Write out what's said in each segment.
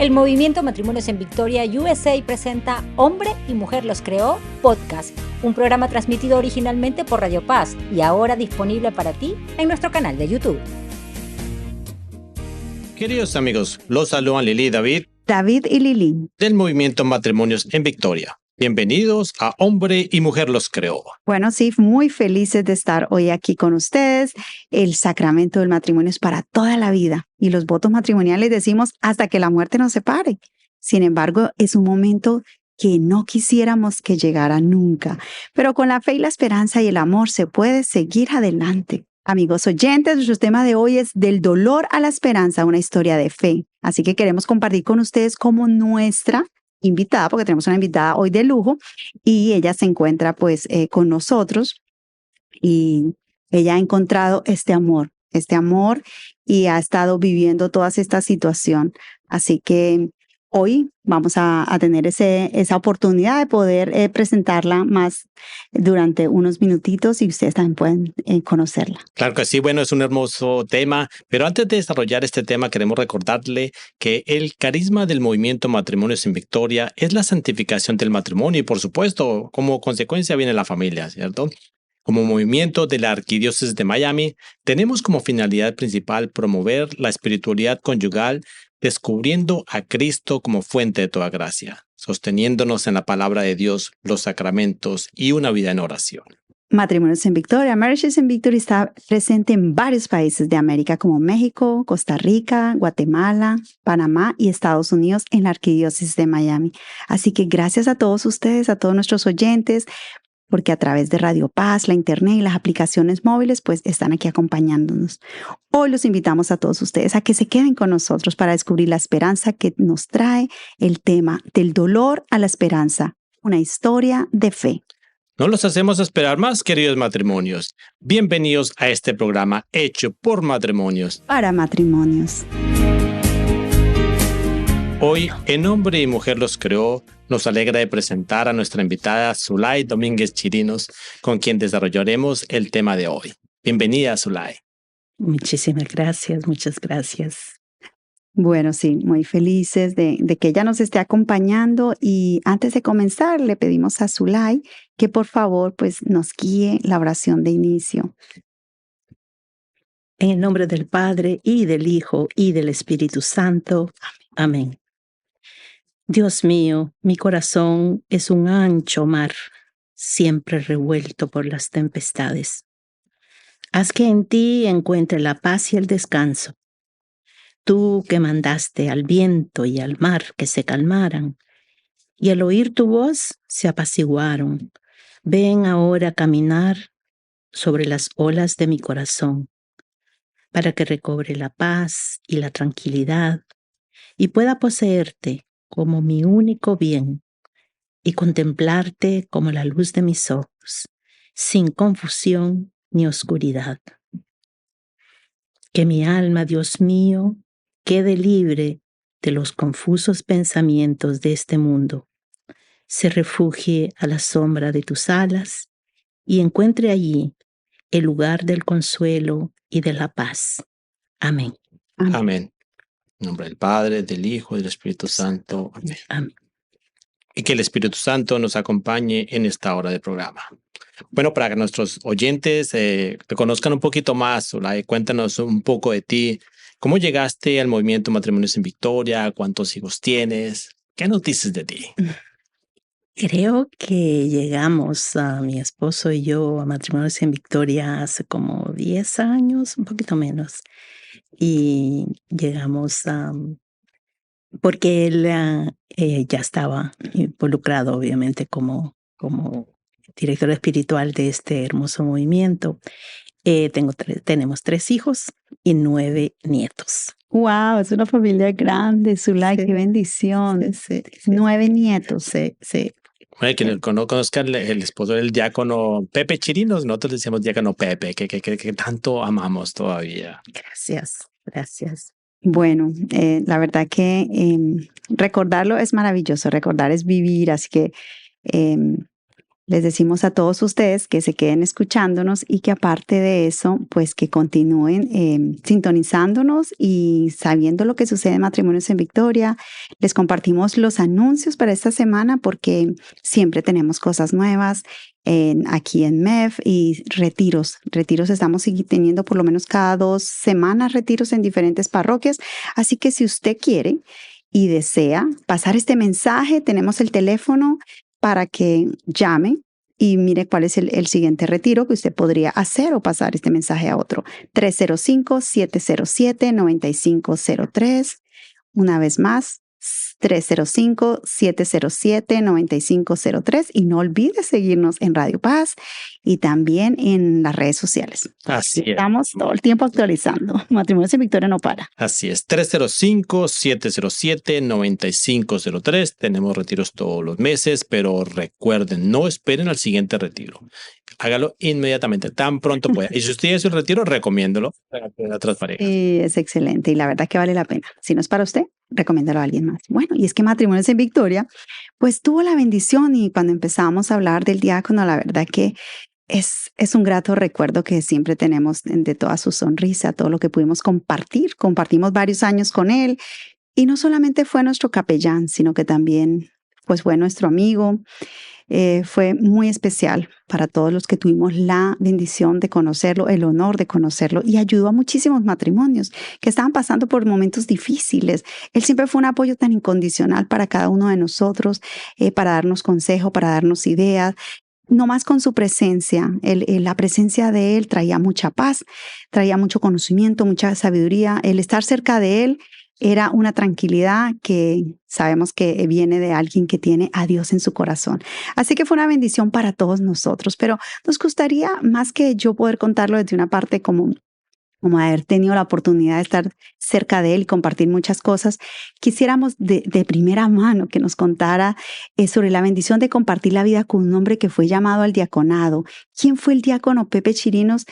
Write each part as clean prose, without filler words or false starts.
El movimiento Matrimonios en Victoria USA presenta Hombre y Mujer los Creó Podcast, un programa transmitido originalmente por Radio Paz y ahora disponible para ti en nuestro canal de YouTube. Queridos amigos, los saludan Lili y David y Lili del movimiento Matrimonios en Victoria. Bienvenidos a Hombre y Mujer los Creó. Bueno, sí, muy felices de estar hoy aquí con ustedes. El sacramento del matrimonio es para toda la vida y los votos matrimoniales decimos hasta que la muerte nos separe. Sin embargo, es un momento que no quisiéramos que llegara nunca, pero con la fe y la esperanza y el amor se puede seguir adelante. Amigos oyentes, nuestro tema de hoy es del dolor a la esperanza, una historia de fe. Así que queremos compartir con ustedes como nuestra invitada, porque tenemos una invitada hoy de lujo y ella se encuentra pues con nosotros y ella ha encontrado este amor y ha estado viviendo toda esta situación. Así que hoy vamos a tener esa oportunidad de poder presentarla más durante unos minutitos y ustedes también pueden conocerla. Claro que sí, bueno, es un hermoso tema, pero antes de desarrollar este tema queremos recordarle que el carisma del movimiento Matrimonios en Victoria es la santificación del matrimonio y por supuesto, como consecuencia viene la familia, ¿cierto? Como movimiento de la Arquidiócesis de Miami, tenemos como finalidad principal promover la espiritualidad conyugal descubriendo a Cristo como fuente de toda gracia, sosteniéndonos en la palabra de Dios, los sacramentos y una vida en oración. Matrimonios en Victoria. Marriages in Victory está presente en varios países de América como México, Costa Rica, Guatemala, Panamá y Estados Unidos en la Arquidiócesis de Miami. Así que gracias a todos ustedes, a todos nuestros oyentes, porque a través de Radio Paz, la internet y las aplicaciones móviles, pues están aquí acompañándonos. Hoy los invitamos a todos ustedes a que se queden con nosotros para descubrir la esperanza que nos trae el tema del dolor a la esperanza, una historia de fe. No los hacemos esperar más, queridos matrimonios. Bienvenidos a este programa hecho por matrimonios. Para matrimonios. Hoy, en Hombre y Mujer los Creó, nos alegra de presentar a nuestra invitada Zulay Domínguez Chirinos, con quien desarrollaremos el tema de hoy. Bienvenida, Zulay. Muchísimas gracias, muchas gracias. Bueno, sí, muy felices de que ella nos esté acompañando y antes de comenzar le pedimos a Zulay que por favor pues nos guíe la oración de inicio. En el nombre del Padre y del Hijo y del Espíritu Santo. Amén. Dios mío, mi corazón es un ancho mar, siempre revuelto por las tempestades. Haz que en ti encuentre la paz y el descanso. Tú que mandaste al viento y al mar que se calmaran, y al oír tu voz se apaciguaron. Ven ahora a caminar sobre las olas de mi corazón, para que recobre la paz y la tranquilidad, y pueda poseerte como mi único bien, y contemplarte como la luz de mis ojos, sin confusión ni oscuridad. Que mi alma, Dios mío, quede libre de los confusos pensamientos de este mundo, se refugie a la sombra de tus alas y encuentre allí el lugar del consuelo y de la paz. Amén. Amén. Amén. En nombre del Padre, del Hijo y del Espíritu Santo. Amén. Amén. Y que el Espíritu Santo nos acompañe en esta hora de programa. Bueno, para que nuestros oyentes te conozcan un poquito más, Zulay, cuéntanos un poco de ti. ¿Cómo llegaste al movimiento Matrimonios en Victoria? ¿Cuántos hijos tienes? ¿Qué nos dices de ti? Creo que llegamos a mi esposo y yo a Matrimonios en Victoria hace como 10 años, un poquito menos. Y llegamos porque él ya estaba involucrado, obviamente, como director espiritual de este hermoso movimiento. Tenemos 3 hijos y 9 nietos. Wow, es una familia grande, Zulay, Sí. qué bendición. Sí. 9 nietos. Sí. Bueno, quien no conozca el esposo del diácono Pepe Chirinos, nosotros decíamos diácono Pepe, que tanto amamos todavía. Gracias. Bueno, la verdad que recordarlo es maravilloso, recordar es vivir, así que Les decimos a todos ustedes que se queden escuchándonos y que aparte de eso, pues que continúen sintonizándonos y sabiendo lo que sucede en Matrimonios en Victoria. Les compartimos los anuncios para esta semana porque siempre tenemos cosas nuevas aquí en MEF y retiros. Retiros estamos teniendo por lo menos cada 2 semanas retiros en diferentes parroquias. Así que si usted quiere y desea pasar este mensaje, tenemos el teléfono para que llame y mire cuál es el siguiente retiro que usted podría hacer o pasar este mensaje a otro. 305-707-9503. Una vez más, 305-707-9503. Y no olvide seguirnos en Radio Paz y también en las redes sociales. Así es. Estamos todo el tiempo actualizando. Matrimonios en Victoria no para. Así es, 305-707-9503. Tenemos retiros todos los meses, pero recuerden, no esperen al siguiente retiro. Hágalo inmediatamente, tan pronto pueda. Y si usted hace un retiro, recomiéndolo para otras parejas. Sí, es excelente y la verdad que vale la pena. Si no es para usted, recomiéndalo a alguien más. Bueno, y es que Matrimonios en Victoria, pues tuvo la bendición y cuando empezamos a hablar del diácono, la verdad que es un grato recuerdo que siempre tenemos de toda su sonrisa, todo lo que pudimos compartir. Compartimos varios años con él y no solamente fue nuestro capellán, sino que también pues fue nuestro amigo. Fue muy especial para todos los que tuvimos la bendición de conocerlo, el honor de conocerlo y ayudó a muchísimos matrimonios que estaban pasando por momentos difíciles. Él siempre fue un apoyo tan incondicional para cada uno de nosotros, para darnos consejo, para darnos ideas. No más con su presencia, la presencia de él traía mucha paz, traía mucho conocimiento, mucha sabiduría. El estar cerca de él era una tranquilidad que sabemos que viene de alguien que tiene a Dios en su corazón. Así que fue una bendición para todos nosotros, pero nos gustaría más que yo poder contarlo desde una parte como haber tenido la oportunidad de estar cerca de él y compartir muchas cosas, quisiéramos de primera mano que nos contara sobre la bendición de compartir la vida con un hombre que fue llamado al diaconado. ¿Quién fue el diácono Pepe Chirinos?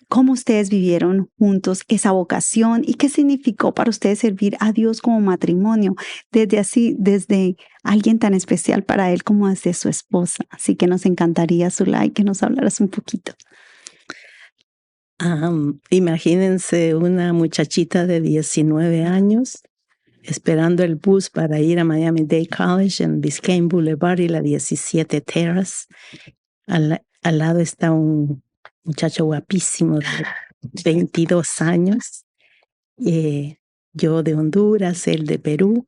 ¿Cómo ustedes vivieron juntos esa vocación y qué significó para ustedes servir a Dios como matrimonio desde alguien tan especial para él como desde su esposa? Así que nos encantaría, Zulay, que nos hablaras un poquito. Imagínense una muchachita de 19 años esperando el bus para ir a Miami-Dade College en Biscayne Boulevard y la 17 Terrace. Al lado está un muchacho guapísimo de 22 años. Yo de Honduras, él de Perú.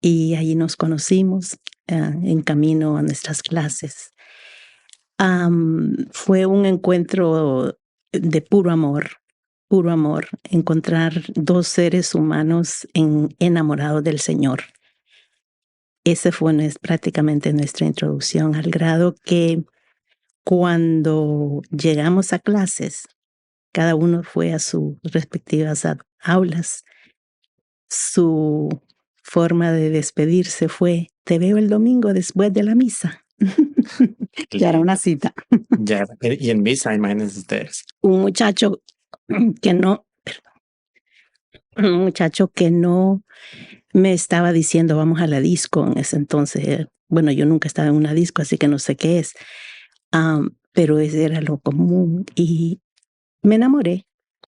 Y allí nos conocimos en camino a nuestras clases. Fue un encuentro de puro amor, encontrar 2 seres humanos enamorados del Señor. Ese fue prácticamente nuestra introducción, al grado que cuando llegamos a clases, cada uno fue a sus respectivas aulas. Su forma de despedirse fue: te veo el domingo después de la misa. Ya era una cita. Ya, y en misa, imagínense ustedes. Un muchacho que no me estaba diciendo vamos a la disco en ese entonces. Bueno, yo nunca estaba en una disco, así que no sé qué es. Pero ese era lo común y me enamoré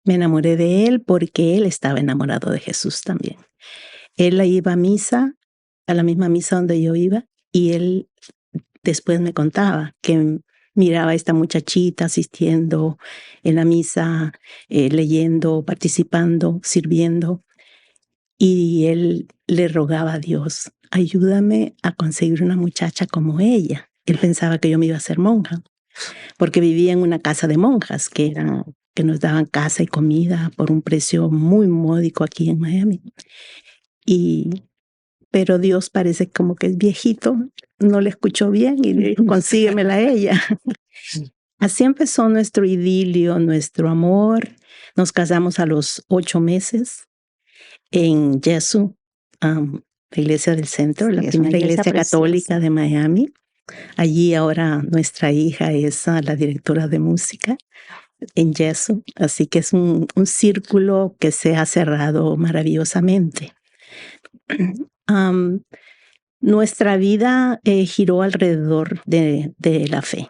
de él porque él estaba enamorado de Jesús también. Él iba a misa, a la misma misa donde yo iba, y él después me contaba que miraba a esta muchachita asistiendo en la misa, leyendo, participando, sirviendo, y él le rogaba a Dios: ayúdame a conseguir una muchacha como ella. Él pensaba que yo me iba a hacer monja, porque vivía en una casa de monjas que nos daban casa y comida por un precio muy módico aquí en Miami. Pero Dios parece como que es viejito, no le escuchó bien y le dijo: consíguemela a ella. Así empezó nuestro idilio, nuestro amor. Nos casamos a los 8 meses en Jesu, la iglesia del centro, la primera iglesia católica de Miami. Allí ahora nuestra hija es la directora de música en Jesu, así que es un círculo que se ha cerrado maravillosamente. Nuestra vida giró alrededor de la fe.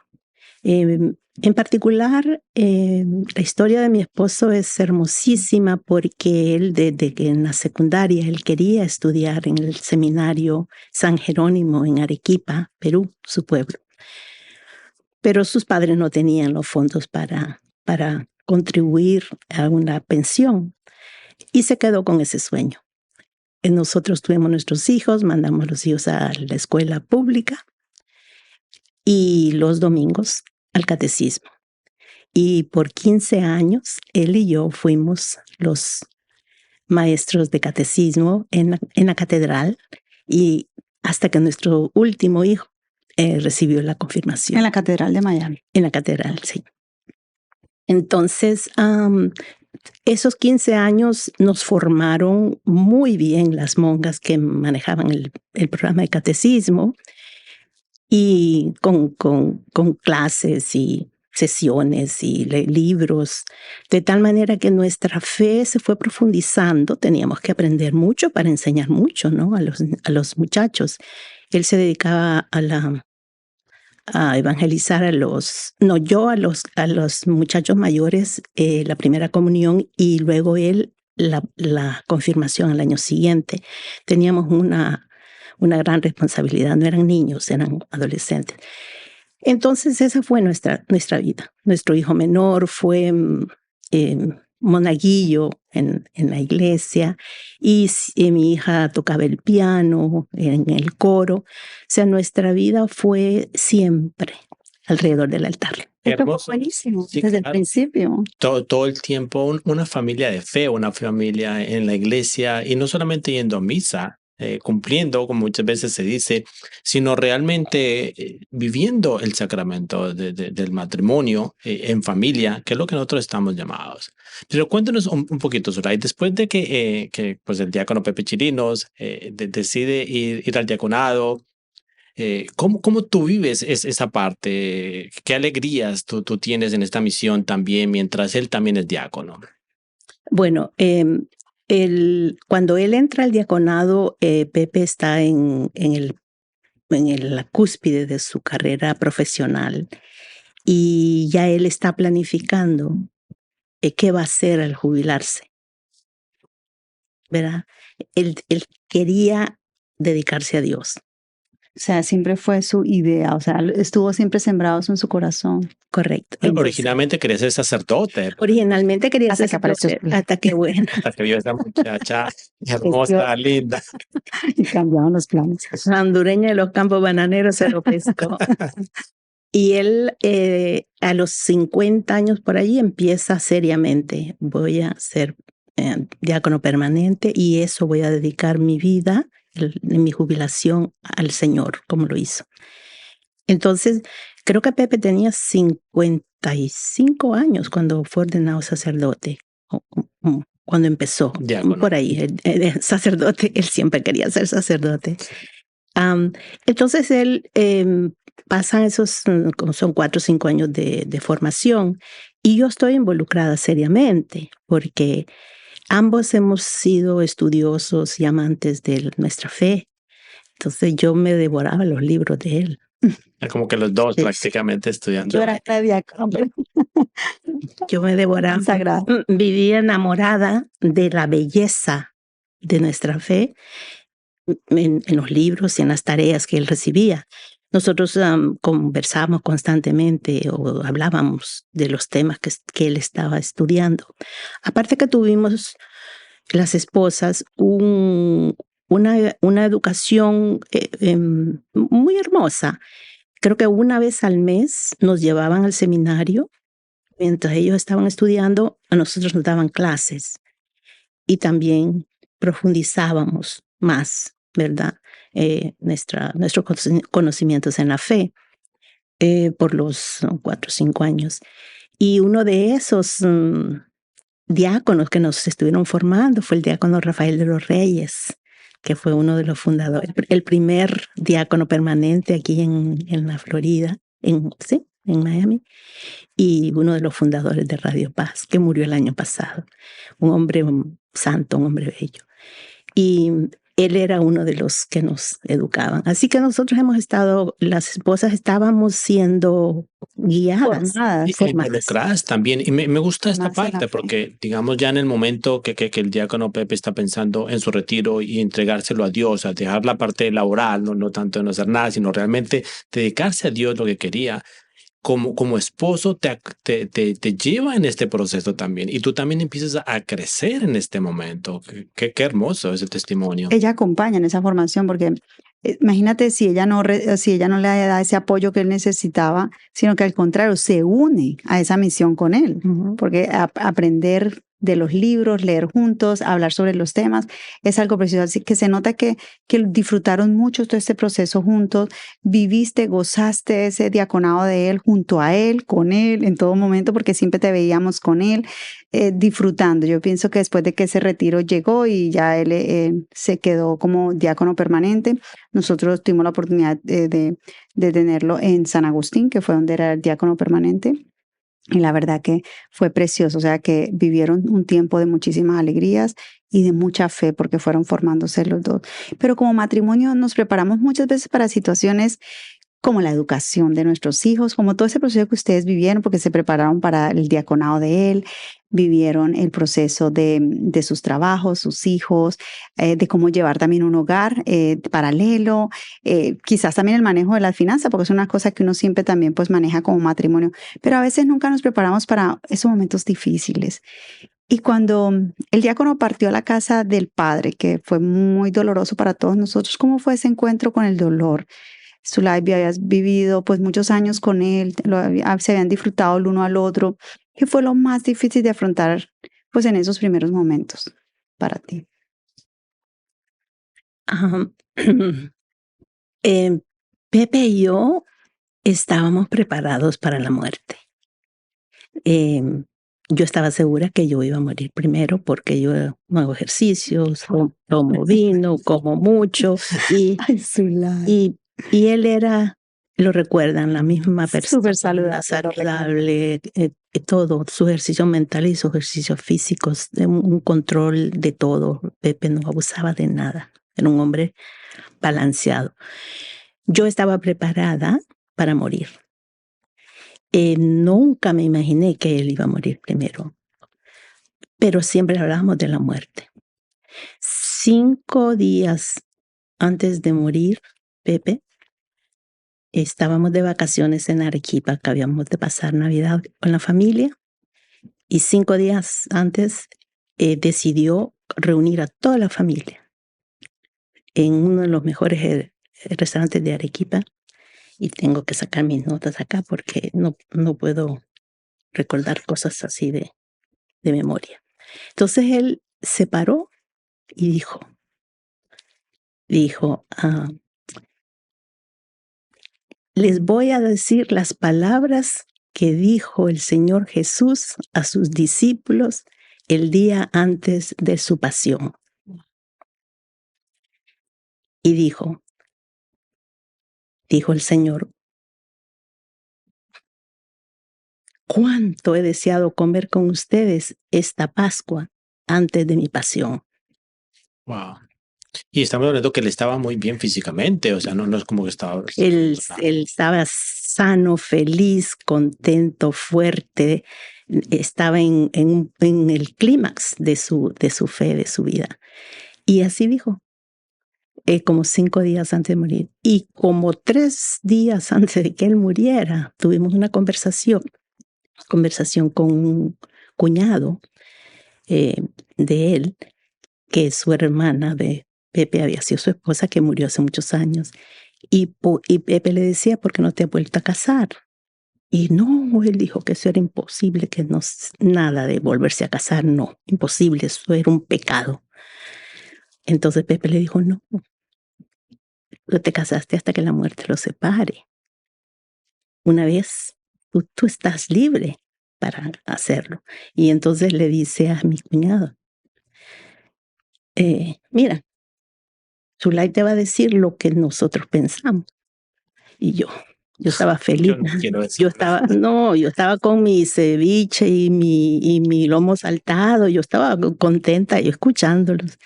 En particular, la historia de mi esposo es hermosísima porque él, desde que en la secundaria, él quería estudiar en el seminario San Jerónimo en Arequipa, Perú, su pueblo. Pero sus padres no tenían los fondos para contribuir a una pensión y se quedó con ese sueño. Nosotros tuvimos nuestros hijos, mandamos los hijos a la escuela pública y los domingos al catecismo. Y por 15 años, él y yo fuimos los maestros de catecismo en la catedral y hasta que nuestro último hijo recibió la confirmación. En la Catedral de Miami. En la catedral, sí. Entonces, esos 15 años nos formaron muy bien las monjas que manejaban el programa de catecismo y con clases y sesiones y libros, de tal manera que nuestra fe se fue profundizando. Teníamos que aprender mucho para enseñar mucho, ¿no? A los muchachos. Él se dedicaba a evangelizar a los muchachos mayores, la primera comunión y luego él la confirmación al año siguiente. Teníamos una gran responsabilidad, no eran niños, eran adolescentes. Entonces esa fue nuestra vida. Nuestro hijo menor fue monaguillo en la iglesia y mi hija tocaba el piano en el coro. O sea, nuestra vida fue siempre alrededor del altar. Esto fue buenísimo, sí, desde el principio. Todo el tiempo una familia de fe, una familia en la iglesia y no solamente yendo a misa, cumpliendo, como muchas veces se dice, sino realmente viviendo el sacramento del matrimonio en familia, que es lo que nosotros estamos llamados. Pero cuéntanos un poquito, Zulay, después de que pues el diácono Pepe Chirinos decide ir al diaconado, ¿cómo tú vives esa parte? ¿Qué alegrías tú tienes en esta misión también, mientras él también es diácono? Bueno, cuando él entra al diaconado, Pepe está en la cúspide de su carrera profesional y ya él está planificando qué va a hacer al jubilarse, ¿verdad? Él quería dedicarse a Dios. O sea, siempre fue su idea, o sea, estuvo siempre sembrado en su corazón. Correcto. Originalmente quería ser sacerdote. Originalmente quería ser sacerdote, hasta que bueno. Hasta que vio esa muchacha hermosa, linda. Y cambiaron los planes. La hondureña de los campos bananeros se lo pescó. Y él a los 50 años por allí empieza seriamente, voy a ser diácono permanente y eso voy a dedicar mi vida, mi jubilación al Señor, como lo hizo. Entonces, creo que Pepe tenía 55 años cuando fue ordenado sacerdote, cuando empezó, diácono. Por ahí, el sacerdote, él siempre quería ser sacerdote. Entonces, él pasan son 4 o 5 años de formación y yo estoy involucrada seriamente porque ambos hemos sido estudiosos y amantes de nuestra fe. Entonces yo me devoraba los libros de él. Como que los dos prácticamente estudiando. Yo era diácono. Yo me devoraba. Sagrado. Vivía enamorada de la belleza de nuestra fe en los libros y en las tareas que él recibía. Nosotros conversábamos constantemente o hablábamos de los temas que él estaba estudiando. Aparte que tuvimos las esposas una educación muy hermosa. Creo que una vez al mes nos llevaban al seminario. Mientras ellos estaban estudiando, a nosotros nos daban clases. Y también profundizábamos más, ¿verdad? Nuestros conocimientos en la fe por los 4 o 5 años. Y uno de esos diáconos que nos estuvieron formando fue el diácono Rafael de los Reyes, que fue uno de los fundadores, el primer diácono permanente aquí en la Florida, en Miami, y uno de los fundadores de Radio Paz, que murió el año pasado. Un hombre santo, un hombre bello. Y él era uno de los que nos educaban. Así que nosotros las esposas estábamos siendo guiadas. Y involucradas también. Y me gusta esta Formarse en la parte fe. porque, digamos, ya en el momento que el diácono Pepe está pensando en su retiro y entregárselo a Dios, a dejar la parte laboral, no tanto en no hacer nada, sino realmente dedicarse a Dios lo que quería. Como esposo te lleva en este proceso también y tú también empiezas a crecer en este momento. Qué hermoso ese testimonio. Ella acompaña en esa formación porque imagínate si ella no le da ese apoyo que él necesitaba, sino que al contrario se une a esa misión con él, porque aprender de los libros, leer juntos, hablar sobre los temas, es algo precioso. Así que se nota que disfrutaron mucho todo este proceso juntos, viviste, gozaste ese diaconado de él, junto a él, con él, en todo momento, porque siempre te veíamos con él, disfrutando. Yo pienso que después de que ese retiro llegó y ya él se quedó como diácono permanente, nosotros tuvimos la oportunidad de tenerlo en San Agustín, que fue donde era el diácono permanente. Y la verdad que fue precioso, o sea que vivieron un tiempo de muchísimas alegrías y de mucha fe porque fueron formándose los dos. Pero como matrimonio nos preparamos muchas veces para situaciones como la educación de nuestros hijos, como todo ese proceso que ustedes vivieron porque se prepararon para el diaconado de él, vivieron el proceso de sus trabajos, sus hijos, de cómo llevar también un hogar paralelo, quizás también el manejo de las finanzas, porque es una cosa que uno siempre también pues maneja como matrimonio, pero a veces nunca nos preparamos para esos momentos difíciles. Y cuando el diácono partió a la casa del padre, que fue muy doloroso para todos nosotros, ¿cómo fue ese encuentro con el dolor? Zulay, habías vivido pues muchos años con él, se habían disfrutado el uno al otro. ¿Qué fue lo más difícil de afrontar pues en esos primeros momentos para ti? Pepe y yo estábamos preparados para la muerte. Yo estaba segura que yo iba a morir primero porque yo no hago ejercicios, tomo vino, como mucho y, Ay, Zulay. y él era, lo recuerdan, la misma persona, Súper saludable, todo, su ejercicio mental y sus ejercicios físicos, un control de todo. Pepe no abusaba de nada, era un hombre balanceado. Yo estaba preparada para morir. Nunca me imaginé que él iba a morir primero, pero siempre hablábamos de la muerte. 5 días antes de morir, Pepe, estábamos de vacaciones en Arequipa, que habíamos de pasar Navidad con la familia, y 5 días antes decidió reunir a toda la familia en uno de los mejores restaurantes de Arequipa. Y tengo que sacar mis notas acá porque no puedo recordar cosas así de memoria. Entonces él se paró y dijo, les voy a decir las palabras que dijo el Señor Jesús a sus discípulos el día antes de su pasión. Y dijo el Señor, cuánto he deseado comer con ustedes esta Pascua antes de mi pasión. Wow. Y estamos hablando que él estaba muy bien físicamente, o sea, no es como que estaba... Él estaba sano, feliz, contento, fuerte, estaba en el clímax de su fe, de su vida. Y así dijo, como 5 días antes de morir. Y como 3 días antes de que él muriera, tuvimos una conversación con un cuñado de él, que su hermana de Pepe había sido su esposa, que murió hace muchos años. Y Pepe le decía, ¿por qué no te has vuelto a casar? Y no, él dijo que eso era imposible, que no, nada de volverse a casar, no, imposible, eso era un pecado. Entonces Pepe le dijo, no, te casaste hasta que la muerte los separe. Una vez, tú estás libre para hacerlo. Y entonces le dice a mi cuñado, mira, Zulay te va a decir lo que nosotros pensamos. Y yo estaba feliz. Yo estaba con mi ceviche y mi lomo saltado. Yo estaba contenta y escuchándolos.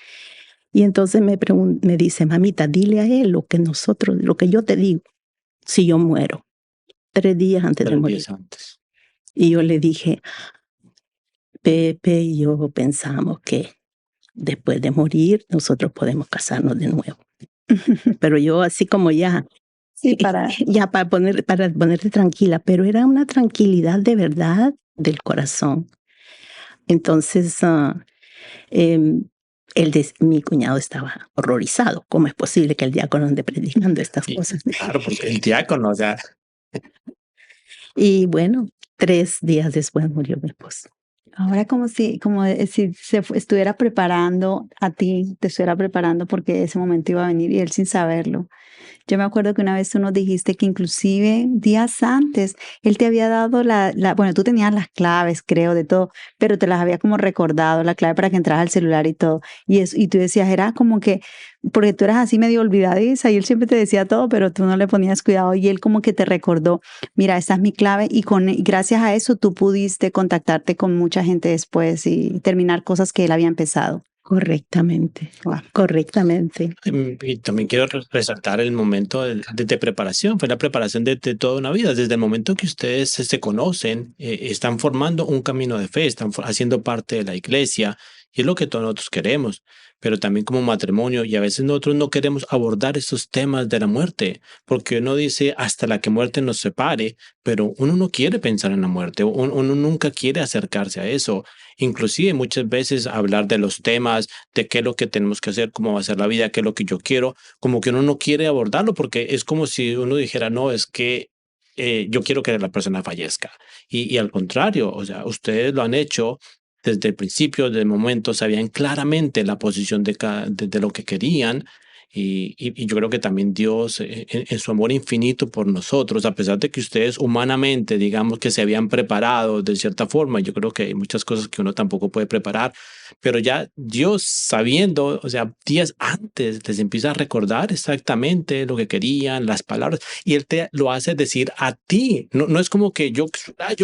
Y entonces me dice, mamita, dile a él lo que yo te digo, si yo muero, 3 días antes de 3 morir. días antes. Y yo le dije, Pepe y yo pensamos que después de morir nosotros podemos casarnos de nuevo. Pero yo así como ya para ponerte tranquila, pero era una tranquilidad de verdad del corazón. Entonces, mi cuñado estaba horrorizado. ¿Cómo es posible que el diácono ande predicando estas cosas? Claro, porque el diácono, o sea. Y bueno, 3 días después murió mi esposo. Ahora como si estuviera preparando a ti, te estuviera preparando porque ese momento iba a venir y él sin saberlo. Yo me acuerdo que una vez tú nos dijiste que inclusive días antes él te había dado bueno, tú tenías las claves, creo, de todo, pero te las había como recordado, la clave para que entras al celular y todo. Y tú decías, era como que, porque tú eras así medio olvidadiza y él siempre te decía todo, pero tú no le ponías cuidado y él como que te recordó, mira, esta es mi clave y gracias a eso tú pudiste contactarte con mucha gente después y terminar cosas que él había empezado. Correctamente, Wow. Correctamente. Y también quiero resaltar el momento de preparación, fue la preparación de toda una vida. Desde el momento que ustedes se conocen, están formando un camino de fe, están haciendo parte de la iglesia, y es lo que todos nosotros queremos, pero también como matrimonio, y a veces nosotros no queremos abordar estos temas de la muerte, porque uno dice hasta la que muerte nos separe, pero uno no quiere pensar en la muerte, uno nunca quiere acercarse a eso. Inclusive muchas veces hablar de los temas, de qué es lo que tenemos que hacer, cómo va a ser la vida, qué es lo que yo quiero, como que uno no quiere abordarlo porque es como si uno dijera, no, es que yo quiero que la persona fallezca. Y al contrario, o sea, ustedes lo han hecho desde el principio, desde el momento, sabían claramente la posición de lo que querían. Y yo creo que también Dios, en su amor infinito por nosotros, a pesar de que ustedes humanamente, digamos que se habían preparado de cierta forma, yo creo que hay muchas cosas que uno tampoco puede preparar, pero ya Dios sabiendo, o sea, días antes les empieza a recordar exactamente lo que querían, las palabras, y Él te lo hace decir a ti. No es como que yo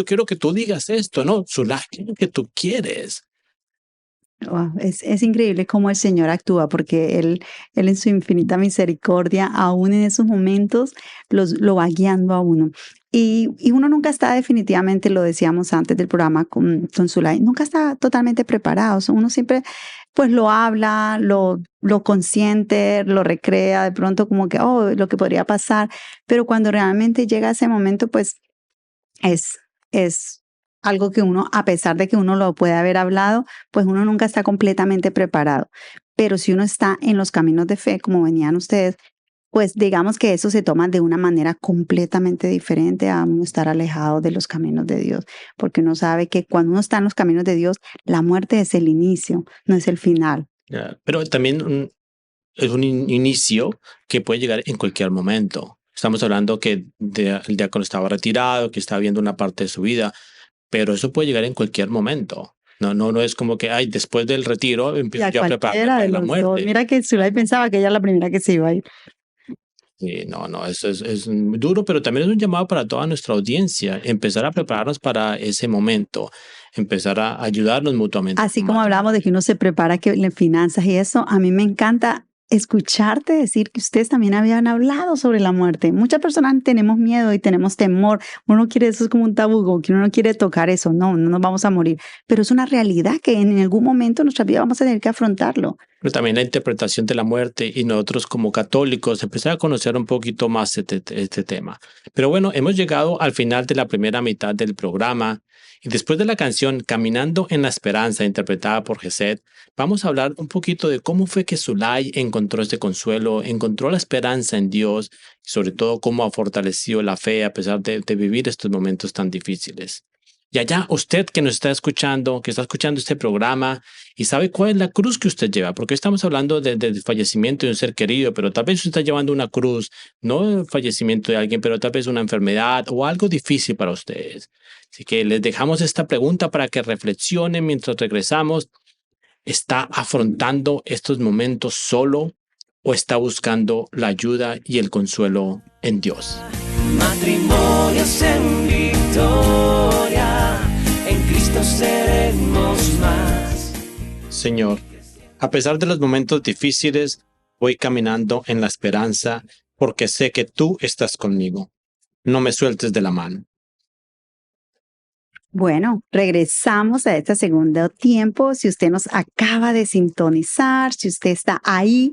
quiero que tú digas esto, no, Zulay, ¿qué es lo que tú quieres? Wow, es increíble cómo el Señor actúa, porque Él en su infinita misericordia, aún en esos momentos, lo va guiando a uno. Y uno nunca está definitivamente, lo decíamos antes del programa con Zulay, nunca está totalmente preparado. Uno siempre pues lo habla, lo consiente, lo recrea, de pronto como que, lo que podría pasar. Pero cuando realmente llega ese momento, pues es algo que uno, a pesar de que uno lo puede haber hablado, pues uno nunca está completamente preparado. Pero si uno está en los caminos de fe, como venían ustedes, pues digamos que eso se toma de una manera completamente diferente a uno estar alejado de los caminos de Dios, porque uno sabe que cuando uno está en los caminos de Dios, la muerte es el inicio, no es el final. Pero también es un inicio que puede llegar en cualquier momento. Estamos hablando que el diácono estaba retirado, que estaba viendo una parte de su vida, pero eso puede llegar en cualquier momento. No es como que, después del retiro empiezo ya a prepararme para la muerte. Dos. Mira que Zulay pensaba que ella era la primera que se iba a ir. Sí, no, eso es muy duro, pero también es un llamado para toda nuestra audiencia, empezar a prepararnos para ese momento, empezar a ayudarnos mutuamente. Así como hablamos de que uno se prepara que en finanzas y eso, a mí me encanta escucharte decir que ustedes también habían hablado sobre la muerte. Muchas personas tenemos miedo y tenemos temor. Uno quiere, eso es como un tabú, que uno no quiere tocar eso. No nos vamos a morir. Pero es una realidad que en algún momento de nuestra vida vamos a tener que afrontarlo. Pero también la interpretación de la muerte y nosotros como católicos empezar a conocer un poquito más este tema. Pero bueno, hemos llegado al final de la primera mitad del programa. Y después de la canción Caminando en la Esperanza, interpretada por Geset, vamos a hablar un poquito de cómo fue que Zulay encontró este consuelo, encontró la esperanza en Dios y sobre todo cómo ha fortalecido la fe a pesar de vivir estos momentos tan difíciles. Y allá usted que nos está escuchando este programa y sabe cuál es la cruz que usted lleva, porque estamos hablando del fallecimiento de un ser querido, pero tal vez usted está llevando una cruz, no el fallecimiento de alguien, pero tal vez una enfermedad o algo difícil para ustedes. Así que les dejamos esta pregunta para que reflexionen mientras regresamos. ¿Está afrontando estos momentos solo o está buscando la ayuda y el consuelo en Dios? Matrimonios en victoria, en Cristo seremos más. Señor, A pesar de los momentos difíciles, voy caminando en la esperanza porque sé que tú estás conmigo. No me sueltes de la mano. Bueno, regresamos a este segundo tiempo. Si usted nos acaba de sintonizar, si usted está ahí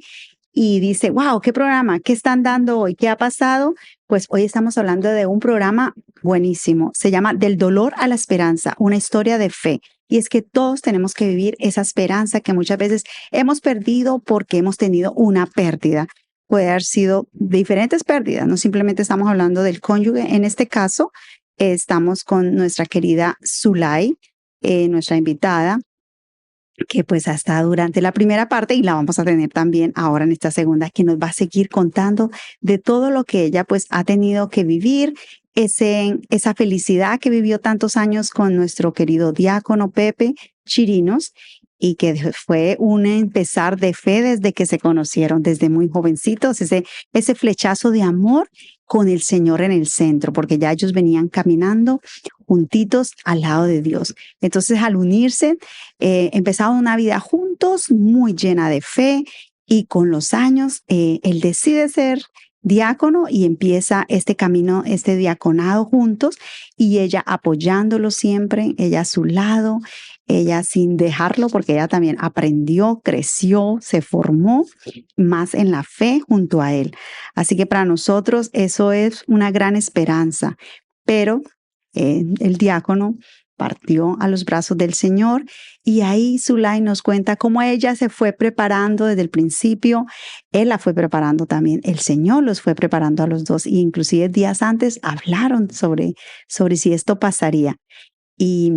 y dice, wow, ¿qué programa? ¿Qué están dando hoy? ¿Qué ha pasado? Pues hoy estamos hablando de un programa buenísimo. Se llama Del dolor a la esperanza, una historia de fe. Y es que todos tenemos que vivir esa esperanza que muchas veces hemos perdido porque hemos tenido una pérdida. Puede haber sido diferentes pérdidas, no simplemente estamos hablando del cónyuge. En este caso, estamos con nuestra querida Zulay, nuestra invitada, que pues ha estado durante la primera parte y la vamos a tener también ahora en esta segunda, que nos va a seguir contando de todo lo que ella pues ha tenido que vivir, esa felicidad que vivió tantos años con nuestro querido diácono Pepe Chirinos y que fue un empezar de fe desde que se conocieron, desde muy jovencitos, ese flechazo de amor con el Señor en el centro, porque ya ellos venían caminando juntitos al lado de Dios. Entonces, al unirse, empezaron una vida juntos, muy llena de fe, y con los años, él decide ser diácono y empieza este camino, este diaconado juntos, y ella apoyándolo siempre, ella a su lado, ella sin dejarlo, porque ella también aprendió, creció, se formó más en la fe junto a él. Así que para nosotros eso es una gran esperanza, pero el diácono partió a los brazos del Señor y ahí Zulay nos cuenta cómo ella se fue preparando desde el principio. Él la fue preparando también, el Señor los fue preparando a los dos y inclusive días antes hablaron sobre si esto pasaría. Y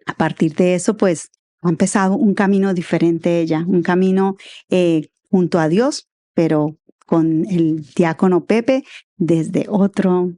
a partir de eso, pues ha empezado un camino diferente ella, un camino junto a Dios, pero con el diácono Pepe desde otro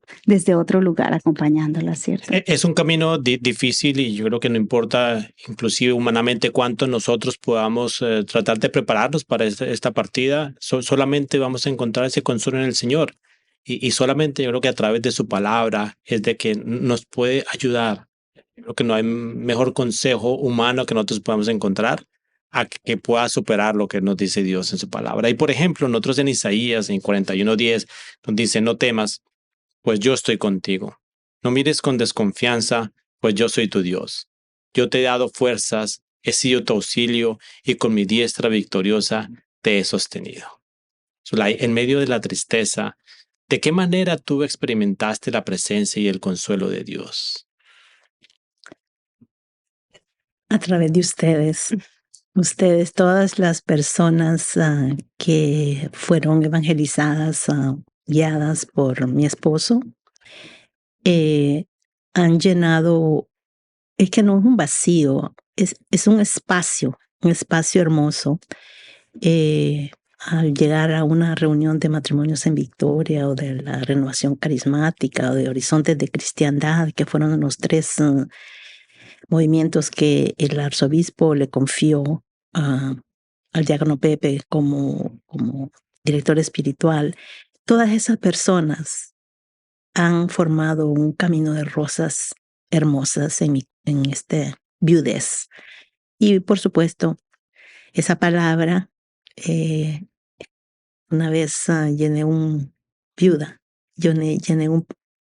lugar acompañándola, ¿cierto? Es un camino difícil y yo creo que no importa, inclusive humanamente, cuánto nosotros podamos tratar de prepararnos para esta partida, solamente vamos a encontrar ese consuelo en el Señor. Y solamente yo creo que a través de su palabra es de que nos puede ayudar. Yo creo que no hay mejor consejo humano que nosotros podamos encontrar a que pueda superar lo que nos dice Dios en su palabra. Y por ejemplo, nosotros en Isaías, en 41:10, nos dice, no temas, pues yo estoy contigo. No mires con desconfianza, pues yo soy tu Dios. Yo te he dado fuerzas, he sido tu auxilio y con mi diestra victoriosa te he sostenido. Zulay, en medio de la tristeza, ¿de qué manera tú experimentaste la presencia y el consuelo de Dios? A través de ustedes. Ustedes, todas las personas que fueron evangelizadas, guiadas por mi esposo, han llenado, es que no es un vacío, es un espacio hermoso. Al llegar a una reunión de matrimonios en Victoria o de la renovación carismática o de Horizontes de Cristiandad, que fueron los tres movimientos que el arzobispo le confió al diácono Pepe como director espiritual, todas esas personas han formado un camino de rosas hermosas en este viudez. Y por supuesto, esa palabra, una vez llené un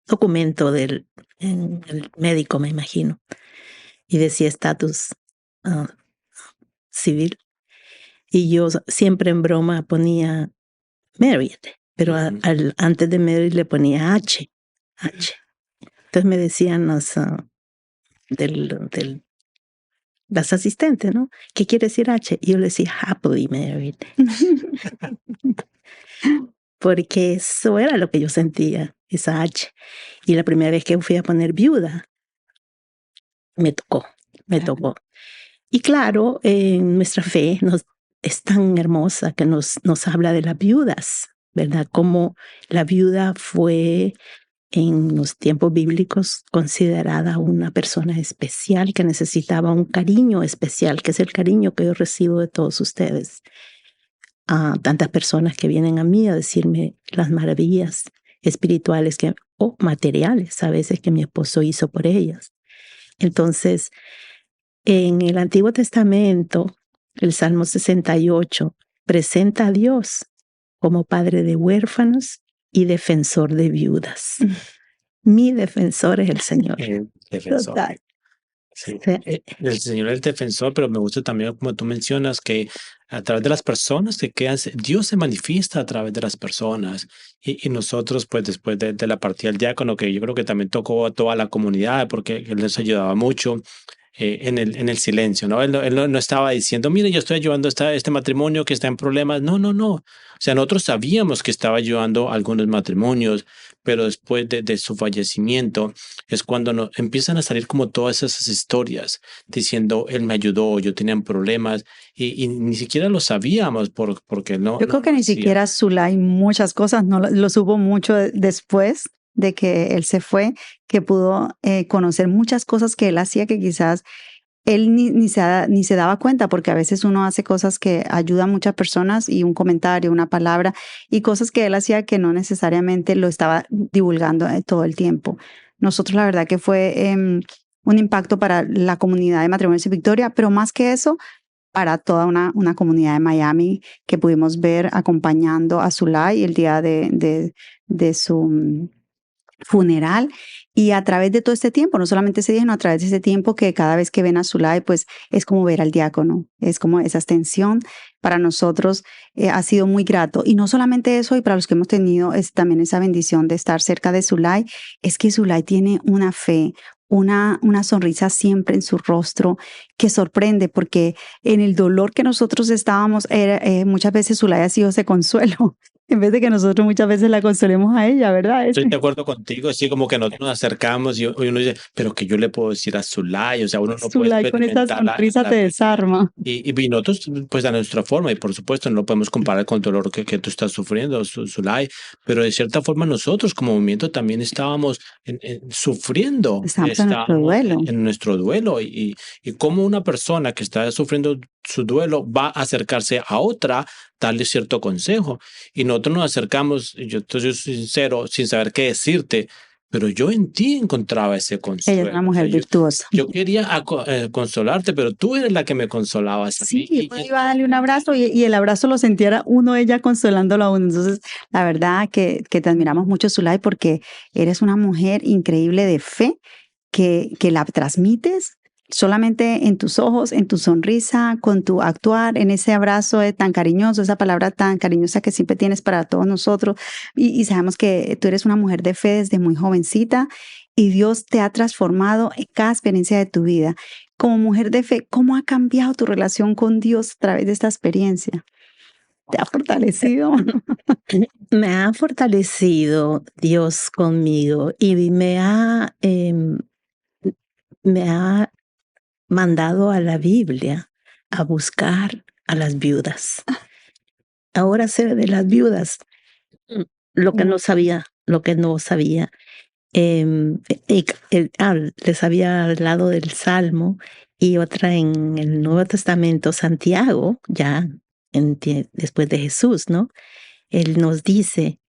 documento en el médico, me imagino, y decía estatus civil. Y yo siempre en broma ponía married, pero antes de married le ponía H. Entonces me decían las asistentes, ¿no? ¿Qué quiere decir H? Y yo le decía happily married. Porque eso era lo que yo sentía, esa H. Y la primera vez que fui a poner viuda, me tocó. Y claro, nuestra fe es tan hermosa que nos habla de las viudas, ¿verdad? Como la viuda fue en los tiempos bíblicos considerada una persona especial que necesitaba un cariño especial, que es el cariño que yo recibo de todos ustedes. Tantas personas que vienen a mí a decirme las maravillas espirituales o materiales a veces que mi esposo hizo por ellas. Entonces, en el Antiguo Testamento, El Salmo 68 presenta a Dios como padre de huérfanos y defensor de viudas. Mi defensor es el Señor. Defensor. Total. Sí. Sí. El Señor es el defensor, pero me gusta también, como tú mencionas, que a través de las personas que quedan, Dios se manifiesta a través de las personas. Y nosotros, pues después de la partida del diácono, que yo creo que también tocó a toda la comunidad, porque él les ayudaba mucho en el silencio, ¿no? Él no estaba diciendo, mire, yo estoy ayudando a este matrimonio que está en problemas. No, no, no. O sea, nosotros sabíamos que estaba ayudando a algunos matrimonios, pero después de su fallecimiento es cuando empiezan a salir como todas esas historias diciendo, él me ayudó, yo tenía problemas y ni siquiera lo sabíamos porque no. Yo creo que ni siquiera Zulay muchas cosas, no lo supo mucho después de que él se fue, que pudo conocer muchas cosas que él hacía que quizás él ni se daba cuenta, porque a veces uno hace cosas que ayudan a muchas personas y un comentario, una palabra, y cosas que él hacía que no necesariamente lo estaba divulgando todo el tiempo. Nosotros la verdad que fue un impacto para la comunidad de Matrimonios en Victoria, pero más que eso, para toda una comunidad de Miami que pudimos ver acompañando a Zulay el día de su funeral. Y a través de todo este tiempo, no solamente ese día, sino a través de ese tiempo que cada vez que ven a Zulay, pues es como ver al diácono, es como esa extensión. Para nosotros ha sido muy grato. Y no solamente eso, y para los que hemos tenido también esa bendición de estar cerca de Zulay, es que Zulay tiene una fe, una sonrisa siempre en su rostro que sorprende, porque en el dolor que nosotros estábamos, muchas veces Zulay ha sido ese consuelo. En vez de que nosotros muchas veces la consolemos a ella, ¿verdad? Estoy de acuerdo contigo, así como que nosotros nos acercamos y uno dice, pero que yo le puedo decir a Zulay, o sea, uno no puede Zulay con esa experimentar sonrisa te desarma. y nosotros, pues a nuestra forma, y por supuesto no lo podemos comparar con el dolor que tú estás sufriendo, Zulay, pero de cierta forma nosotros como movimiento también estábamos sufriendo, Estamos en nuestro duelo. en nuestro duelo y cómo una persona que está sufriendo su duelo va a acercarse a otra, darle cierto consejo. Y nosotros nos acercamos, y yo soy sincero, sin saber qué decirte, pero yo en ti encontraba ese consuelo. Ella es una mujer virtuosa. Yo quería consolarte, pero tú eres la que me consolabas. Sí, uno iba a darle un abrazo y el abrazo lo sintiera uno, ella consolándolo a uno. Entonces, la verdad que te admiramos mucho, Zulay, porque eres una mujer increíble de fe que la transmites solamente en tus ojos, en tu sonrisa, con tu actuar, en ese abrazo tan cariñoso, esa palabra tan cariñosa que siempre tienes para todos nosotros. Y sabemos que tú eres una mujer de fe desde muy jovencita y Dios te ha transformado en cada experiencia de tu vida. Como mujer de fe, ¿cómo ha cambiado tu relación con Dios a través de esta experiencia? ¿Te ha fortalecido? Me ha fortalecido Dios conmigo y me ha mandado a la Biblia a buscar a las viudas. Ahora sé de las viudas lo que no sabía. Les había hablado del Salmo y otra en el Nuevo Testamento, Santiago, ya después de Jesús, ¿no? Él nos dice,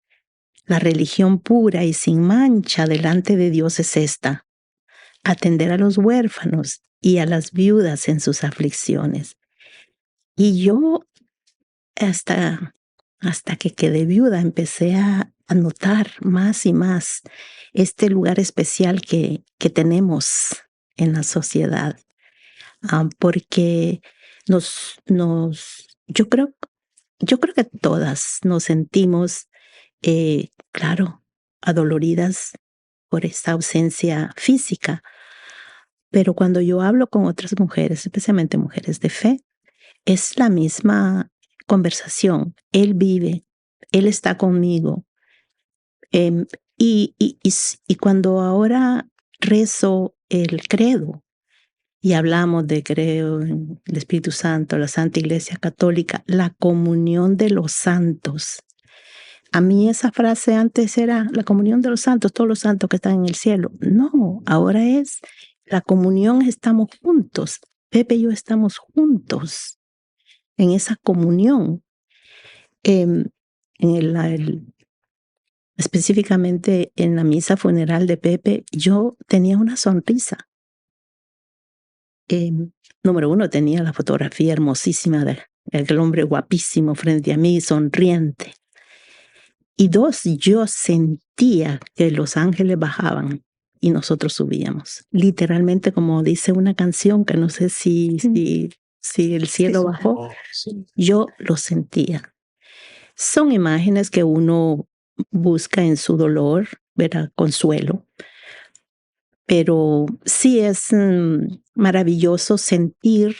la religión pura y sin mancha delante de Dios es esta, atender a los huérfanos y a las viudas en sus aflicciones. Y yo hasta que quedé viuda empecé a notar más y más este lugar especial que tenemos en la sociedad, porque yo creo que todas nos sentimos, claro, adoloridas por esta ausencia física, pero cuando yo hablo con otras mujeres, especialmente mujeres de fe, es la misma conversación. Él vive, Él está conmigo. Y cuando ahora rezo el credo y hablamos de creo en el Espíritu Santo, la Santa Iglesia Católica, la comunión de los santos. A mí esa frase antes era la comunión de los santos, todos los santos que están en el cielo. No, ahora es la comunión, estamos juntos. Pepe y yo estamos juntos en esa comunión. Específicamente en la misa funeral de Pepe, yo tenía una sonrisa. número uno, tenía la fotografía hermosísima de aquel hombre guapísimo frente a mí, sonriente. Y dos, yo sentía que los ángeles bajaban y nosotros subíamos. Literalmente, como dice una canción, que no sé si el cielo bajó, Oh, sí. yo lo sentía. Son imágenes que uno busca en su dolor, ¿verdad? Consuelo. Pero sí es maravilloso sentir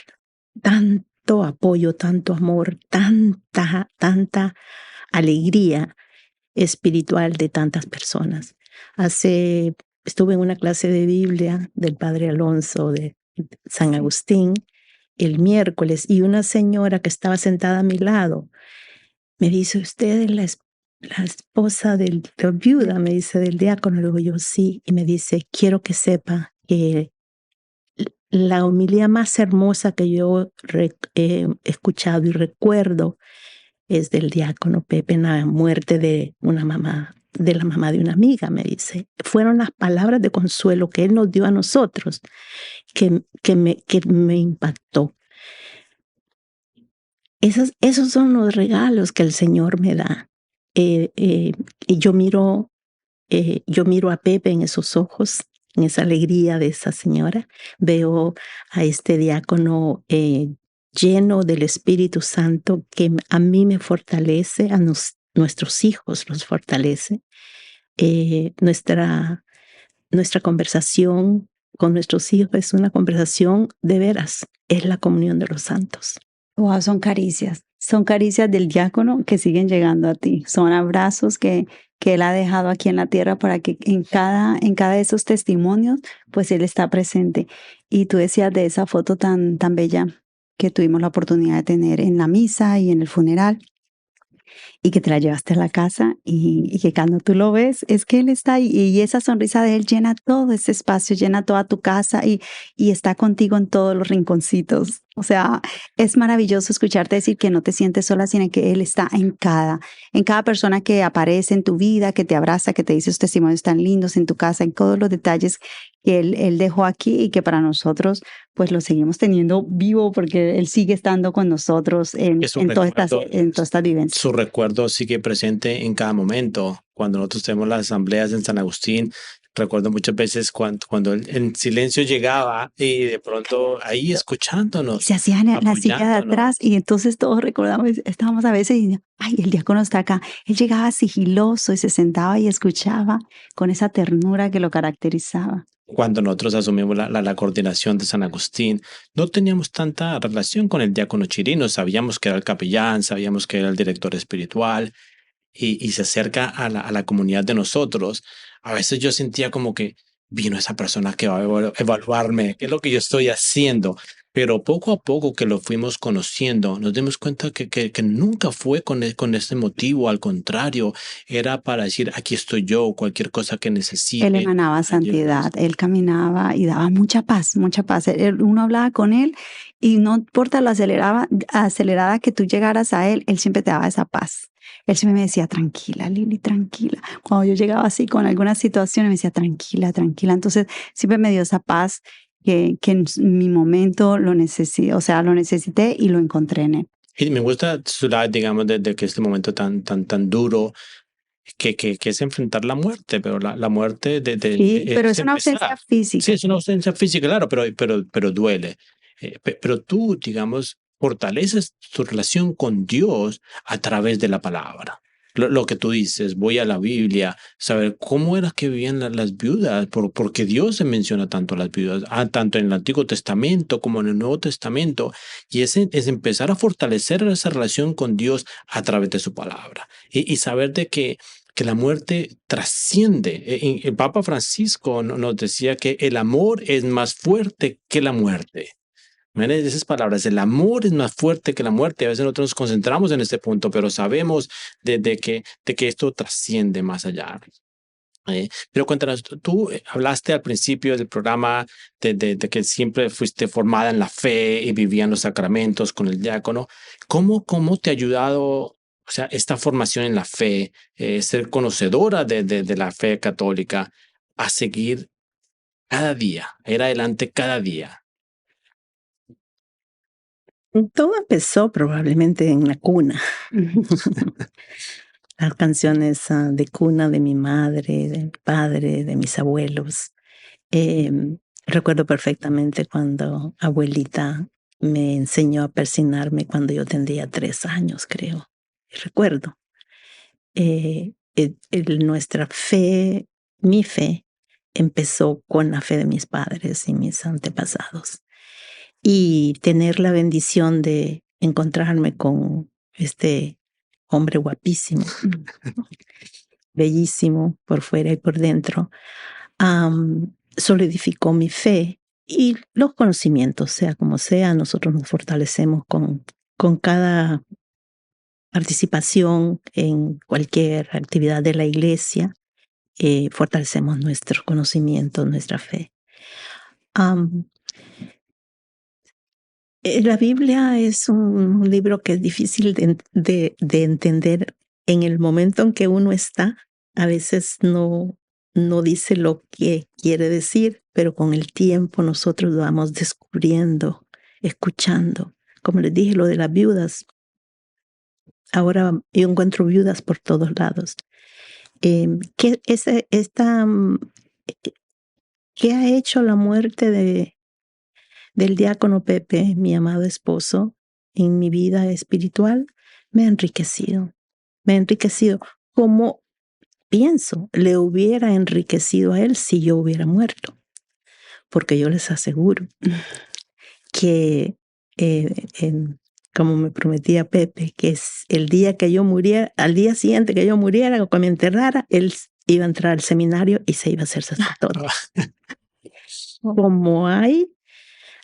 tanto apoyo, tanto amor, tanta alegría espiritual de tantas personas. Estuve en una clase de Biblia del Padre Alonso de San Agustín el miércoles, y una señora que estaba sentada a mi lado me dice: ¿usted es la esposa la viuda? Me dice, del diácono. Le digo yo, sí. Y me dice: quiero que sepa que la homilía más hermosa que yo he escuchado y recuerdo es del diácono Pepe en la muerte de la mamá de una amiga. Me dice, fueron las palabras de consuelo que él nos dio a nosotros que me impactó. Esos son los regalos que el Señor me da. Y yo miro a Pepe en esos ojos, en esa alegría de esa señora. Veo a este diácono lleno del Espíritu Santo, que a mí me fortalece, a nuestros hijos los fortalece. Nuestra conversación con nuestros hijos es una conversación de veras, es la comunión de los santos. Wow, son caricias del diácono que siguen llegando a ti. Son abrazos que él ha dejado aquí en la tierra para que en cada de esos testimonios, pues él está presente. Y tú decías de esa foto tan bella que tuvimos la oportunidad de tener en la misa y en el funeral, y que te la llevaste a la casa, y que cuando tú lo ves, es que él está ahí, y esa sonrisa de él llena todo ese espacio, llena toda tu casa, y está contigo en todos los rinconcitos. O sea, es maravilloso escucharte decir que no te sientes sola, sino que él está en cada persona que aparece en tu vida, que te abraza, que te dice sus testimonios tan lindos en tu casa, en todos los detalles que él dejó aquí, y que para nosotros pues lo seguimos teniendo vivo, porque él sigue estando con nosotros en todas estas vivencias. Su recuerdo sigue presente en cada momento. Cuando nosotros tenemos las asambleas en San Agustín, recuerdo muchas veces cuando el silencio llegaba y de pronto ahí escuchándonos. Y se hacían en la silla de atrás, y entonces todos recordamos, estábamos a veces y ay, el diácono está acá. Él llegaba sigiloso y se sentaba y escuchaba con esa ternura que lo caracterizaba. Cuando nosotros asumimos la coordinación de San Agustín, no teníamos tanta relación con el diácono Chirino. Sabíamos que era el capellán, sabíamos que era el director espiritual, y se acerca a la comunidad de nosotros. A veces yo sentía como que vino esa persona que va a evaluarme, qué es lo que yo estoy haciendo. Pero poco a poco que lo fuimos conociendo, nos dimos cuenta que nunca fue con este motivo. Al contrario, era para decir, aquí estoy yo, cualquier cosa que necesite. Él emanaba santidad, él caminaba y daba mucha paz, mucha paz. Uno hablaba con él y no importa lo acelerada que tú llegaras a él siempre te daba esa paz. Él siempre me decía, tranquila, Lili, tranquila. Cuando yo llegaba así con alguna situación, me decía, tranquila, tranquila. Entonces siempre me dio esa paz que en mi momento lo necesité y lo encontré en él. Y me gusta su lado, digamos, de que este momento tan duro, que es enfrentar la muerte, pero la muerte Sí, pero es una ausencia física. Sí, es una ausencia física, claro, pero duele. Pero tú, digamos, fortaleces tu relación con Dios a través de la palabra. Lo que tú dices, voy a la Biblia, saber cómo era que vivían las viudas, porque Dios se menciona tanto a las viudas, tanto en el Antiguo Testamento como en el Nuevo Testamento, y es empezar a fortalecer esa relación con Dios a través de su palabra, y saber de que la muerte trasciende. El Papa Francisco nos decía que el amor es más fuerte que la muerte. Miren esas palabras, el amor es más fuerte que la muerte. A veces nosotros nos concentramos en este punto, pero sabemos de que esto trasciende más allá. Pero cuéntanos, tú hablaste al principio del programa de que siempre fuiste formada en la fe y vivían los sacramentos con el diácono. ¿Cómo te ha ayudado, o sea, esta formación en la fe, ser conocedora de la fe católica, a seguir cada día, a ir adelante cada día? Todo empezó probablemente en la cuna. Las canciones de cuna de mi madre, de mi padre, de mis abuelos. Recuerdo perfectamente cuando abuelita me enseñó a persignarme cuando yo tendría 3 años, creo. Y recuerdo. Nuestra fe, mi fe, empezó con la fe de mis padres y mis antepasados. Y tener la bendición de encontrarme con este hombre guapísimo, bellísimo por fuera y por dentro, solidificó mi fe y los conocimientos, sea como sea, nosotros nos fortalecemos con cada participación en cualquier actividad de la iglesia, fortalecemos nuestro conocimiento, nuestra fe. La Biblia es un libro que es difícil de entender en el momento en que uno está. A veces no dice lo que quiere decir, pero con el tiempo nosotros lo vamos descubriendo, escuchando. Como les dije, lo de las viudas. Ahora yo encuentro viudas por todos lados. ¿Qué ha hecho la muerte del diácono Pepe, mi amado esposo, en mi vida espiritual? Me ha enriquecido. Me ha enriquecido como pienso le hubiera enriquecido a él si yo hubiera muerto. Porque yo les aseguro que como me prometía Pepe, que es el día que yo muriera, al día siguiente que yo muriera o que me enterrara, él iba a entrar al seminario y se iba a hacer sacerdote. Como ha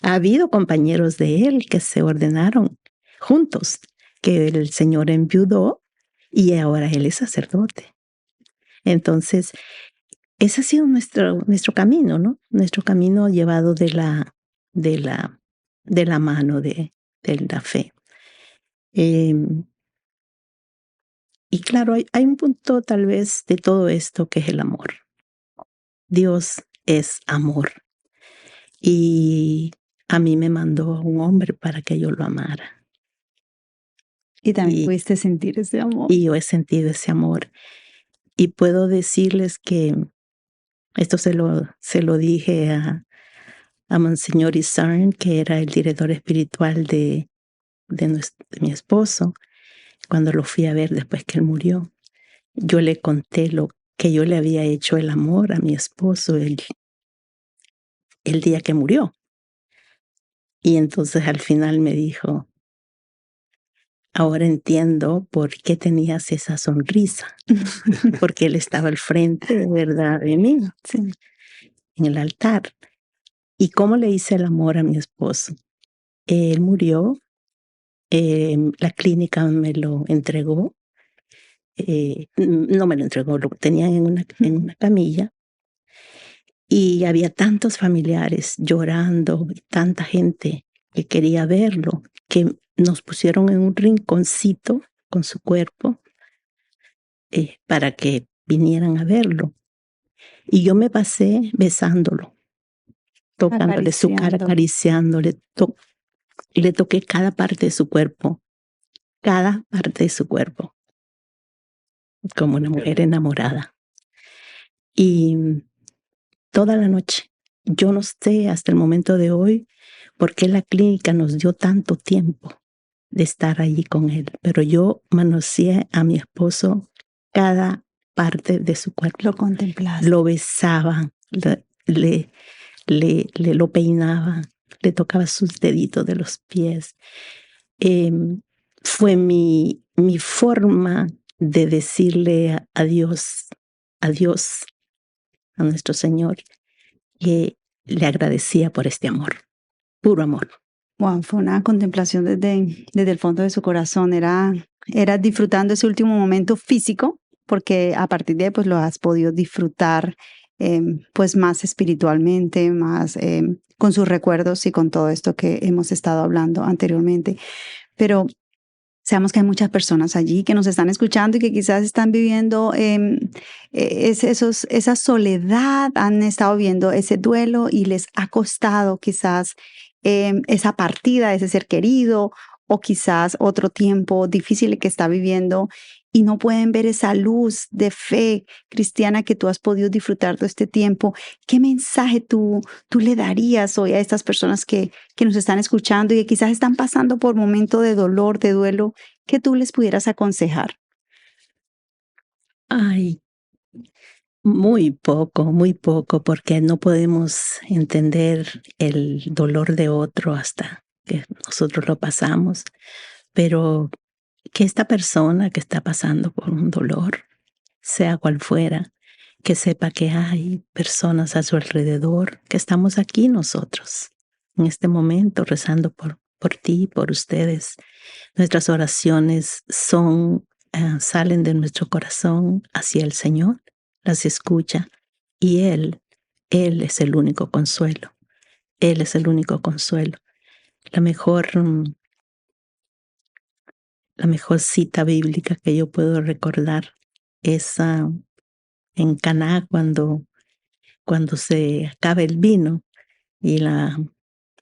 habido compañeros de él que se ordenaron juntos, que el Señor enviudó y ahora él es sacerdote. Entonces, ese ha sido nuestro camino, ¿no? Nuestro camino llevado de la mano de la fe. Y claro, hay un punto tal vez de todo esto que es el amor. Dios es amor. Y a mí me mandó a un hombre para que yo lo amara. Y también pudiste sentir ese amor. Y yo he sentido ese amor. Y puedo decirles que esto se lo dije a Monseñor Isarn, que era el director espiritual de mi esposo, cuando lo fui a ver después que él murió. Yo le conté lo que yo le había hecho el amor a mi esposo el día que murió. Y entonces al final me dijo, ahora entiendo por qué tenías esa sonrisa, porque él estaba al frente, ¿verdad?, de mí, sí, en el altar. ¿Y cómo le hice el amor a mi esposo? Él murió, la clínica me lo entregó, no me lo entregó, lo tenían en una camilla, y había tantos familiares llorando, tanta gente que quería verlo, que nos pusieron en un rinconcito con su cuerpo para que vinieran a verlo. Y yo me pasé besándolo, tocándole su cara, acariciándole, le toqué cada parte de su cuerpo, como una mujer enamorada. Y toda la noche, yo no sé hasta el momento de hoy por qué la clínica nos dio tanto tiempo de estar allí con él, pero yo manoseé a mi esposo cada parte de su cuerpo. Lo contemplaba. Lo besaba, lo peinaba, le tocaba sus deditos de los pies. Fue mi forma de decirle a Dios, a nuestro Señor, que le agradecía por este amor, puro amor. Wow, fue una contemplación desde el fondo de su corazón. Era disfrutando ese último momento físico, porque a partir de ahí pues lo has podido disfrutar pues más espiritualmente, más con sus recuerdos y con todo esto que hemos estado hablando anteriormente. Pero sabemos que hay muchas personas allí que nos están escuchando y que quizás están viviendo esa soledad, han estado viendo ese duelo y les ha costado quizás esa partida de ese ser querido o quizás otro tiempo difícil que está viviendo y no pueden ver esa luz de fe cristiana que tú has podido disfrutar de este tiempo. ¿Qué mensaje tú le darías hoy a estas personas que nos están escuchando y que quizás están pasando por momentos de dolor, de duelo, que tú les pudieras aconsejar? Ay, muy poco, porque no podemos entender el dolor de otro hasta que nosotros lo pasamos. Pero que esta persona que está pasando por un dolor, sea cual fuera, que sepa que hay personas a su alrededor, que estamos aquí nosotros, en este momento, rezando por ti, por ustedes. Nuestras oraciones salen de nuestro corazón hacia el Señor, las escucha, y Él es el único consuelo. Él es el único consuelo. La mejor cita bíblica que yo puedo recordar es en Caná cuando se acaba el vino y la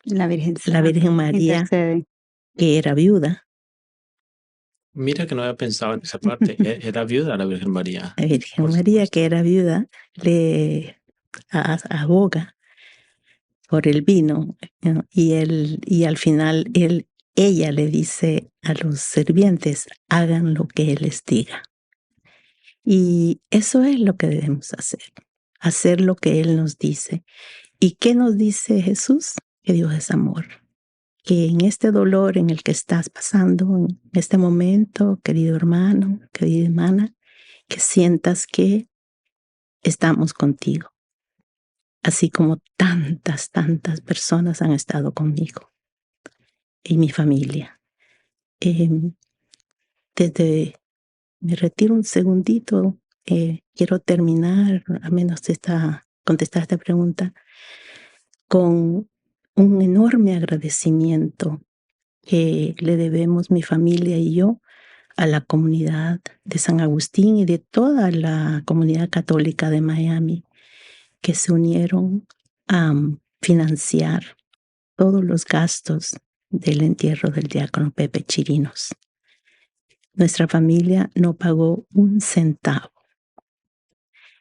Virgen María, intercede. que era viuda. Mira que no había pensado en esa parte. Era viuda la Virgen María. La Virgen Por María, supuesto. que era viuda, le aboga por el vino, ¿no? Y al final ella le dice a los sirvientes, hagan lo que Él les diga. Y eso es lo que debemos hacer lo que Él nos dice. ¿Y qué nos dice Jesús? Que Dios es amor. Que en este dolor en el que estás pasando, en este momento, querido hermano, querida hermana, que sientas que estamos contigo. Así como tantas personas han estado conmigo y mi familia. Me retiro un segundito. Quiero terminar, a menos contestar esta pregunta, con un enorme agradecimiento que le debemos mi familia y yo a la comunidad de San Agustín y de toda la comunidad católica de Miami, que se unieron a financiar todos los gastos del entierro del diácono Pepe Chirinos. Nuestra familia no pagó un centavo.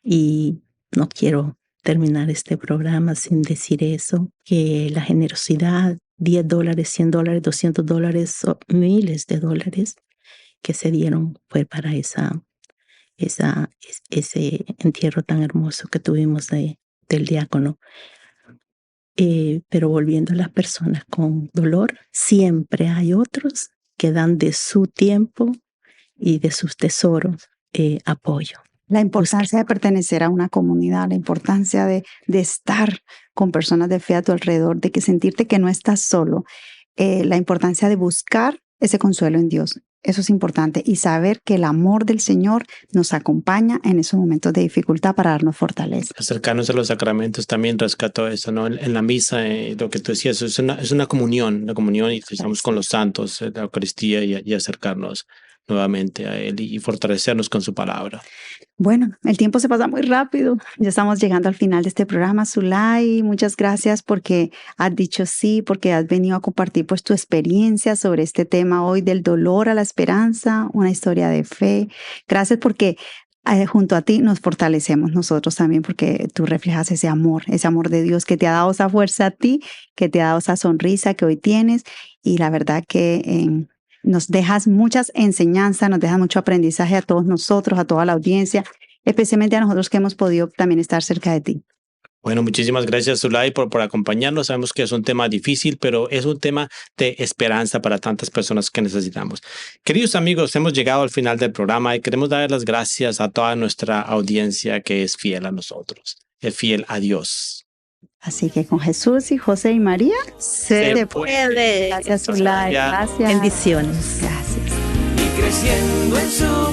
Y no quiero terminar este programa sin decir eso, que la generosidad, $10, $100, $200, miles de dólares que se dieron fue para ese entierro tan hermoso que tuvimos del diácono. Pero volviendo a las personas con dolor, siempre hay otros que dan de su tiempo y de sus tesoros apoyo. La importancia de pertenecer a una comunidad, la importancia de estar con personas de fe a tu alrededor, de que sentirte que no estás solo, la importancia de buscar ese consuelo en Dios. Eso es importante y saber que el amor del Señor nos acompaña en esos momentos de dificultad para darnos fortaleza. Acercarnos a los sacramentos también rescató eso, ¿no? En la misa, lo que tú decías, es una comunión, y estamos con los santos, la Eucaristía y acercarnos nuevamente a Él y fortalecernos con su palabra. Bueno, el tiempo se pasa muy rápido. Ya estamos llegando al final de este programa. Zulay, muchas gracias porque has dicho sí, porque has venido a compartir pues tu experiencia sobre este tema hoy del dolor a la esperanza, una historia de fe. Gracias porque junto a ti nos fortalecemos nosotros también porque tú reflejas ese amor de Dios que te ha dado esa fuerza a ti, que te ha dado esa sonrisa que hoy tienes y la verdad que nos dejas muchas enseñanzas, nos dejas mucho aprendizaje a todos nosotros, a toda la audiencia, especialmente a nosotros que hemos podido también estar cerca de ti. Bueno, muchísimas gracias, Zulay, por acompañarnos. Sabemos que es un tema difícil, pero es un tema de esperanza para tantas personas que necesitamos. Queridos amigos, hemos llegado al final del programa y queremos dar las gracias a toda nuestra audiencia que es fiel a nosotros, es fiel a Dios. Así que con Jesús y José y María se puede. Gracias, Zulay. Gracias. Bendiciones. Gracias. Y creciendo en su